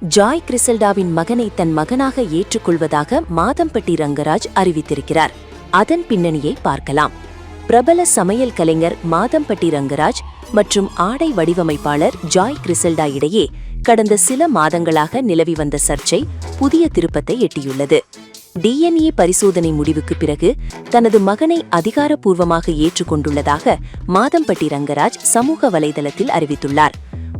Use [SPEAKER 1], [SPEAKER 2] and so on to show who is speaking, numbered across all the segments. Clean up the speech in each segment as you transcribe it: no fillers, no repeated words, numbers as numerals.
[SPEAKER 1] Joy கிறிசல்டாவின் மகனை தன் மகனாக ஏற்றுக்கொள்வதாக மாதம்பட்டி ரங்கராஜ் அறிவித்திருக்கிறார். அதன் பின்னணியை பார்க்கலாம். பிரபல சமையல் கலைஞர் மாதம்பட்டி ரங்கராஜ் மற்றும் ஆடை வடிவமைப்பாளர் ஜாய் கிறிசல்டா இடையே கடந்த சில மாதங்களாக நிலவி வந்த சர்ச்சை புதிய திருப்பத்தை எட்டியுள்ளது. DNA பரிசோதனை முடிவுக்கு பிறகு தனது மகனை அதிகாரப்பூர்வமாக ஏற்றுக்கொண்டுள்ளதாக மாதம்பட்டி ரங்கராஜ் சமூக வலைதளத்தில் அறிவித்துள்ளார்.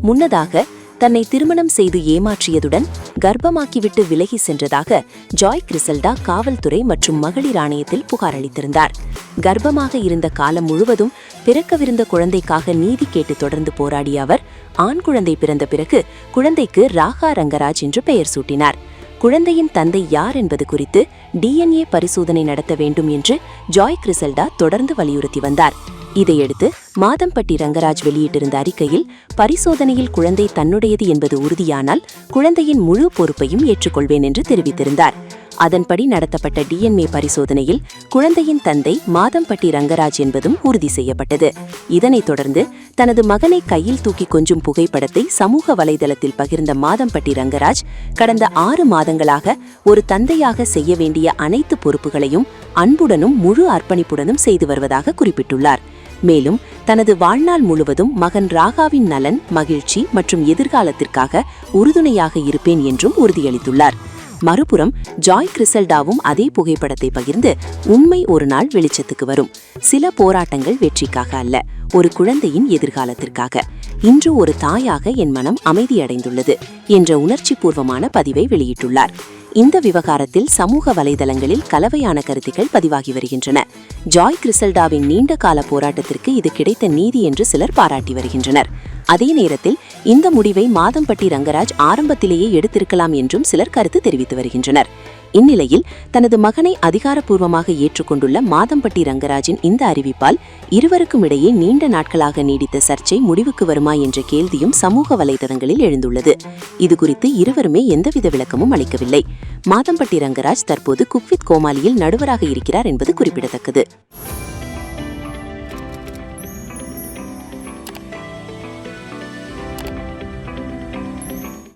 [SPEAKER 1] முன்னதாக தன்னை திருமணம் செய்து ஏமாற்றியதுடன் கர்ப்பமாக்கிவிட்டு விலகி சென்றதாக ஜாய் கிறிசல்டா காவல்துறை மற்றும் மகளிர் ஆணையத்தில் புகார் அளித்திருந்தார். கர்ப்பமாக இருந்த காலம் முழுவதும் பிறக்கவிருந்த குழந்தைக்காக நீதி கேட்டு தொடர்ந்து போராடிய அவர் ஆண் குழந்தை பிறந்த பிறகு குழந்தைக்கு ராகா ரங்கராஜ் என்று பெயர் சூட்டினார். குழந்தையின் தந்தை யார் என்பது குறித்து DNA பரிசோதனை நடத்த வேண்டும் என்று ஜாய் கிறிசல்டா தொடர்ந்து வலியுறுத்தி வந்தார். இதையடுத்து மாதம்பட்டி ரங்கராஜ் வெளியிட்டிருந்த அறிக்கையில் பரிசோதனையில் குழந்தை தன்னுடையது என்பது உறுதியானால் குழந்தையின் முழு பொறுப்பையும் ஏற்றுக்கொள்வேன் என்று தெரிவித்திருந்தார். அதன்படி நடத்தப்பட்ட DNA பரிசோதனையில் குழந்தையின் தந்தை மாதம்பட்டி ரங்கராஜ் என்பதும் உறுதி செய்யப்பட்டது. இதனைத் தொடர்ந்து தனது மகனை கையில் தூக்கி கொஞ்சும் புகைப்படத்தை சமூக வலைதளத்தில் பகிர்ந்த மாதம்பட்டி ரங்கராஜ் கடந்த 6 மாதங்களாக ஒரு தந்தையாக செய்ய வேண்டிய அனைத்து பொறுப்புகளையும் அன்புடனும் முழு அர்ப்பணிப்புடனும் செய்து வருவதாக குறிப்பிட்டுள்ளார். மேலும் தனது வாழ்நாள் முழுவதும் மகன் ராகாவின் நலன், மகிழ்ச்சி மற்றும் எதிர்காலத்திற்காக உறுதுணையாக இருப்பேன் என்றும் உறுதியளித்துள்ளார். மறுபுறம் ஜாய் கிறிசல்டாவும் அதே புகைப்படத்தை பகிர்ந்து உண்மை ஒரு நாள் வெளிச்சத்துக்கு வரும். சில போராட்டங்கள் வெற்றிக்காக அல்ல, ஒரு குழந்தையின் எதிர்காலத்திற்காக. இன்று ஒரு தாயாக என் மனம் அமைதியடைந்துள்ளது என்ற உணர்ச்சிபூர்வமான பதிவை வெளியிட்டுள்ளார். இந்த விவகாரத்தில் சமூக வலைதளங்களில் கலவையான கருத்துக்கள் பதிவாகி வருகின்றன. ஜாய் கிறிசல்டாவின் நீண்ட கால போராட்டத்திற்கு இது கிடைத்த நீதி என்று சிலர் பாராட்டி வருகின்றனர். அதே நேரத்தில் இந்த முடிவை மாதம்பட்டி ரங்கராஜ் ஆரம்பத்திலேயே எடுத்திருக்கலாம் என்றும் சிலர் கருத்து தெரிவித்து வருகின்றனர். இந்நிலையில் தனது மகனை அதிகாரப்பூர்வமாக ஏற்றுக்கொண்டுள்ள மாதம்பட்டி ரங்கராஜின் இந்த அறிவிப்பால் இருவருக்கும் இடையே நீண்ட நாட்களாக நீடித்த சர்ச்சை முடிவுக்கு வருமா என்ற கேள்வியும் சமூக வலைதளங்களில் எழுந்துள்ளது. இதுகுறித்து இருவருமே எந்தவித விளக்கமும் அளிக்கவில்லை. மாதம்பட்டி ரங்கராஜ் தற்போது குக் வித் கோமாளியில் நடுவராக இருக்கிறார் என்பது குறிப்பிடத்தக்கது.